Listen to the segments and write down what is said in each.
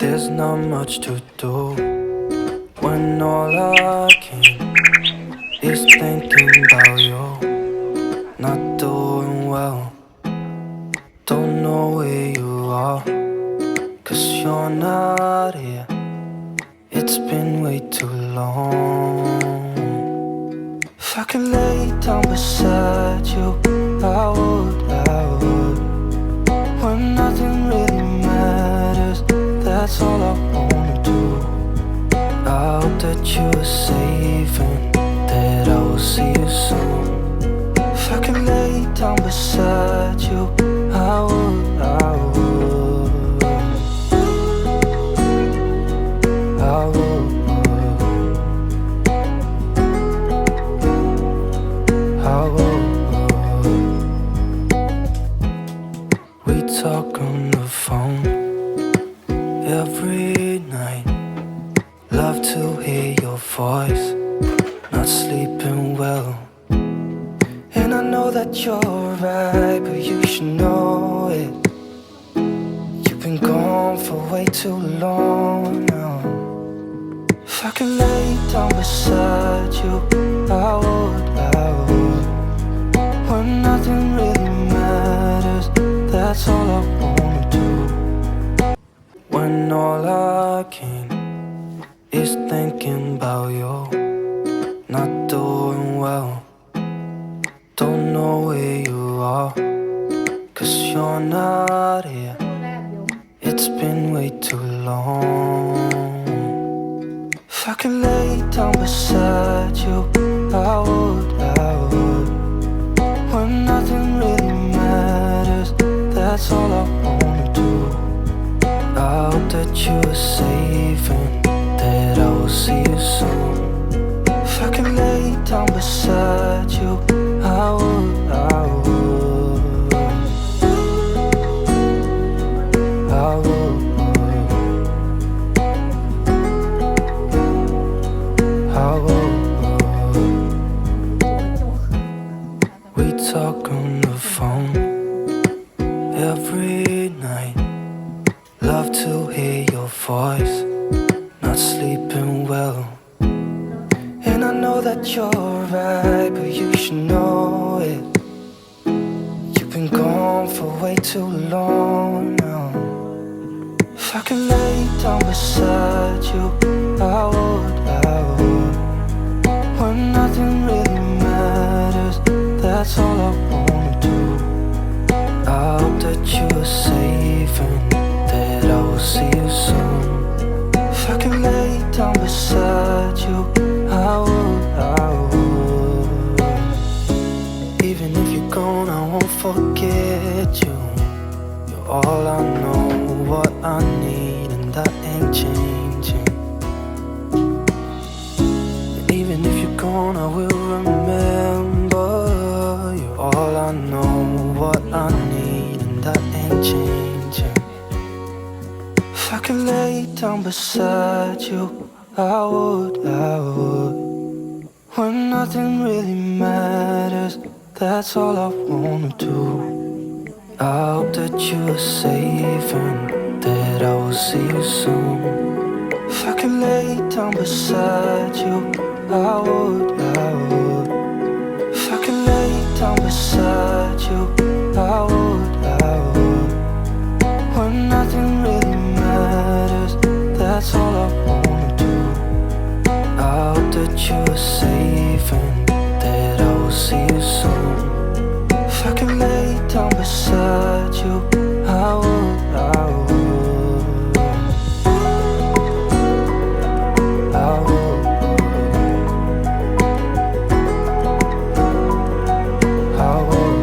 There's not much to do when all I can is thinking about you. Not doing well, don't know where you are, 'cause you're not here. It's been way too long. If I could lay down beside you, I would, when nothing really matters, that's all I wanna do. I hope that you are safe and that I will see you soon. If I could lay down beside you, I would, I would, I would, I would. We talk on the phone every night. Love to hear your voice. Not sleeping well, and I know that you're right, but you should know it. You've been gone for way too long now. If I could lay down beside you, I would, when nothing really matters, that's all I wanna do. When all I can is thinking about you. Not doing well, don't know where you are, 'cause you're not here. It's been way too long. If I could lay down beside you, I would, when nothing really matters, that's all I wanna do. I hope that you are safe and that I will see you soon. If I could lay down beside you, I would, I would, I would, I would. We talk on the phone every night. Love to hear your voice. Not sleeping well, and I know that you're right, but you should know it. You've been gone for way too long now. If I could lay down beside you, I would, when nothing really matters, that's all I wanna do. I hope that you are safe and that I will see you soon. If I could lay down beside you, I would, I would. Even if you're gone, I won't forget you. You're all I know, what I need, and that ain't changing. And even if you're gone, I will remember. You're all I know, what I need, and that ain't changing. If I could lay down beside you, I would, when nothing really matters, that's all I wanna do. I hope that you are safe and that I will see you soon. If I could lay down beside you, I would, if I could lay down beside you, I would, when nothing really matters, that's all I wanna do. I hope that you are safe and that I will see you soon. If I could lay down beside you, I would, I would, I would, I would.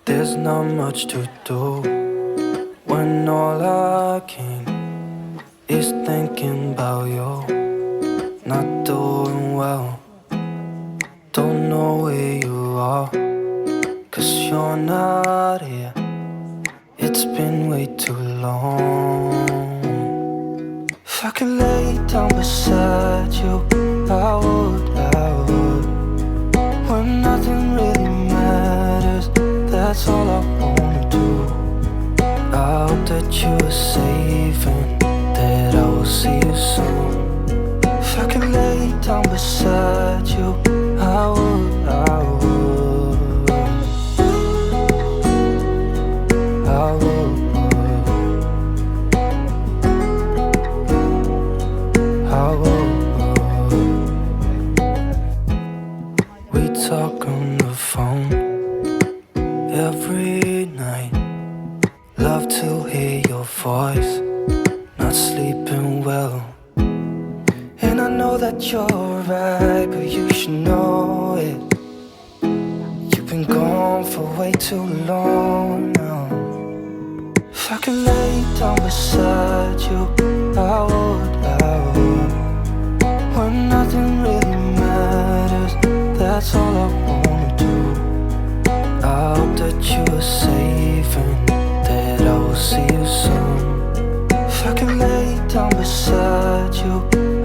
There's not much to do when all I can is thinking about you. Not doing well, don't know where you are, 'cause you're not here. It's been way too long. If I could lay down beside you, I would, when that's all I wanna do. I hope that you are safe and that I will see you soon. If I can lay down beside you, I would, I would, I would, I would. We talk on the phone every night. Love to hear your voice. Not sleeping well. And I know that you're right, but you should know it. You've been gone for way too long now. If I can lay down beside you, I would, I would. When nothing really matters, that's all I wanna do. I hope that you are safe and that I will see you soon. If I can lay down beside you,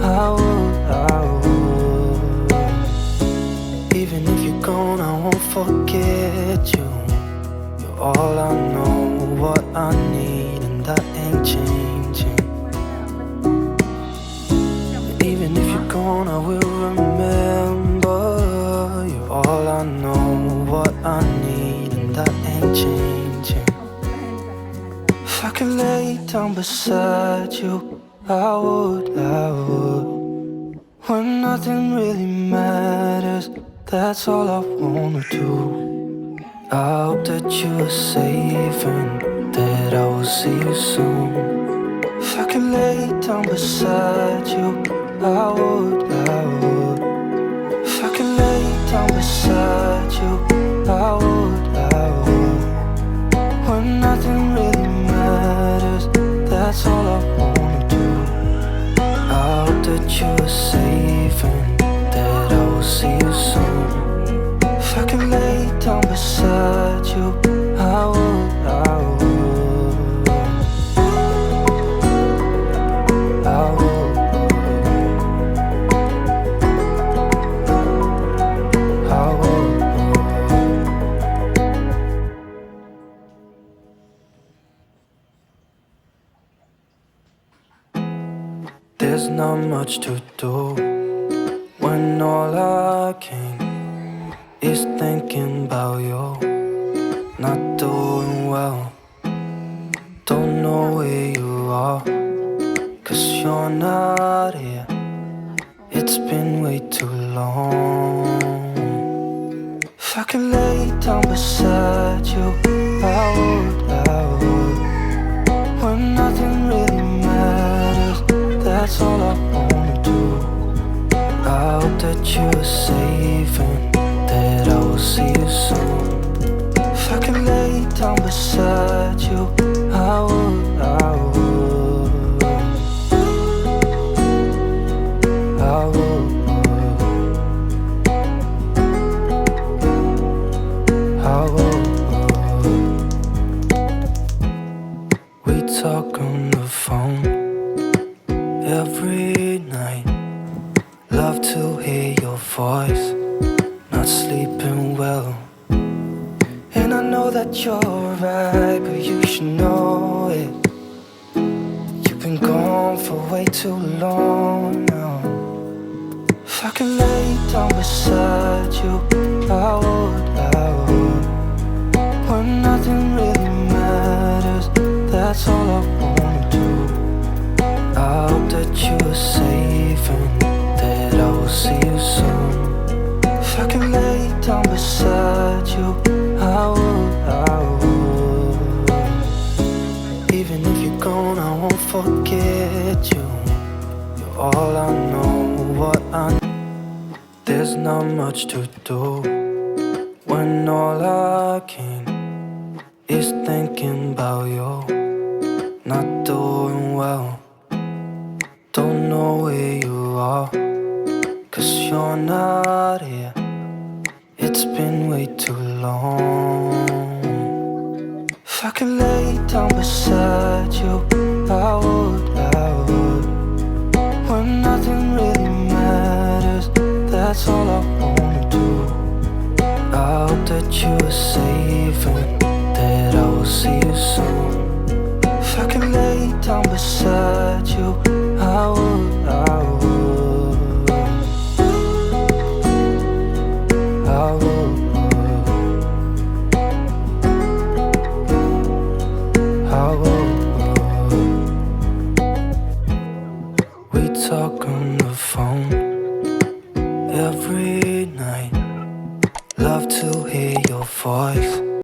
I would, I would. Even if you're gone, I won't forget you. You're all I know, what I need, and that ain't changing. Even if you're gone, I will remember. You're all I know, what I need, and that ain't changing. If I can lay down beside you, I would, I would. When nothing really matters, that's all I wanna do. I hope that you are safe and that I will see you soon. If I can lay down beside you, I would, I would. If I can lay down beside you, I would, I would. When nothing really matters, that's all I wanna do. I hope that you are safe and that I will see you soon. If I can lay down beside you, I would, I would, I would, I would. There's not much to do when all I can is thinking about you. Not doing well, don't know where you are, 'cause you're not here. It's been way too long. If I can lay down beside you, I would, I would. When nothing really matters, that's all I wanna do. I hope that you are safe and that I will see you soon. If I can lay down beside you, I would, I would, I would, I would. We talk on the phone every night. Love to hear your voice. Not sleeping well. And I know that you're right, but you should know it. You've been gone for way too long now. If I can lay down beside you, I would, I would. When nothing really matters, that's all I wanna do. I hope that you are safe and that I will see you soon. If I can lay down beside you, I would, I would. Even if you're gone, I won't forget you. You're all I know, what I need. There's not much to do when all I can is thinking about you. Not doing well, don't know where you are, 'cause you're not here. It's been way too long. If I can lay down beside you, I would, I would. When nothing really matters, that's all I wanna do. I hope that you are safe and down beside you. I would, I would, I would, I would. We talk on the phone every night. Love to hear your voice.